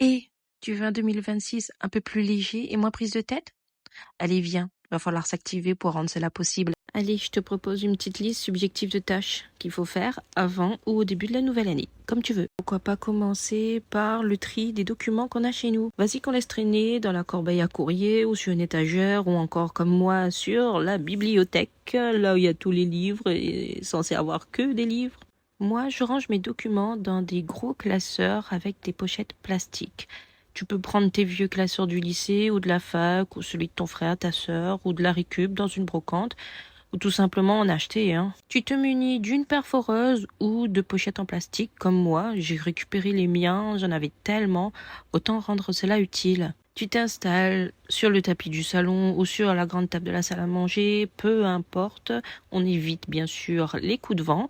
Et tu veux un 2026 un peu plus léger et moins prise de tête? Allez, viens, va falloir s'activer pour rendre cela possible. Allez, je te propose une petite liste subjective de tâches qu'il faut faire avant ou au début de la nouvelle année, comme tu veux. Pourquoi pas commencer par le tri des documents qu'on a chez nous? Vas-y qu'on laisse traîner dans la corbeille à courrier ou sur une étagère ou encore comme moi sur la bibliothèque, là où il y a tous les livres et censé avoir que des livres. Moi, je range mes documents dans des gros classeurs avec des pochettes plastiques. Tu peux prendre tes vieux classeurs du lycée ou de la fac ou celui de ton frère, ta sœur ou de la récup dans une brocante ou tout simplement en acheter, hein. Tu te munis d'une perforeuse ou de pochettes en plastique comme moi. J'ai récupéré les miens, j'en avais tellement, autant rendre cela utile. Tu t'installes sur le tapis du salon ou sur la grande table de la salle à manger, peu importe. On évite bien sûr les coups de vent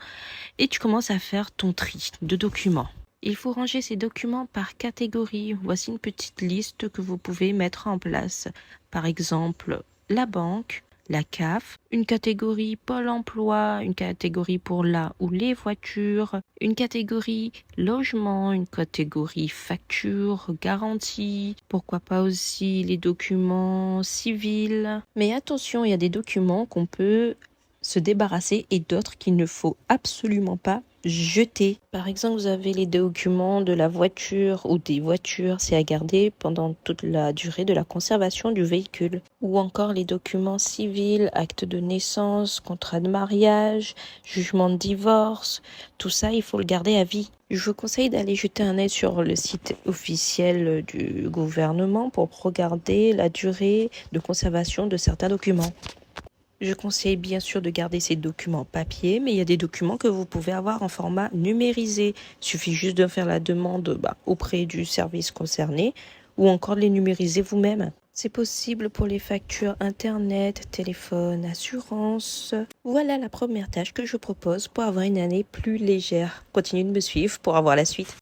et tu commences à faire ton tri de documents. Il faut ranger ces documents par catégorie. Voici une petite liste que vous pouvez mettre en place. Par exemple, la banque, la CAF, une catégorie Pôle emploi, une catégorie pour la ou les voitures, une catégorie logement, une catégorie facture, garantie, pourquoi pas aussi les documents civils. Mais attention, il y a des documents qu'on peut se débarrasser et d'autres qu'il ne faut absolument pas jeter. Par exemple, vous avez les documents de la voiture ou des voitures, c'est à garder pendant toute la durée de la conservation du véhicule. Ou encore les documents civils, acte de naissance, contrat de mariage, jugement de divorce, tout ça, il faut le garder à vie. Je vous conseille d'aller jeter un œil sur le site officiel du gouvernement pour regarder la durée de conservation de certains documents. Je conseille bien sûr de garder ces documents papier, mais il y a des documents que vous pouvez avoir en format numérisé. Il suffit juste de faire la demande auprès du service concerné ou encore de les numériser vous-même. C'est possible pour les factures internet, téléphone, assurance. Voilà la première tâche que je propose pour avoir une année plus légère. Continuez de me suivre pour avoir la suite.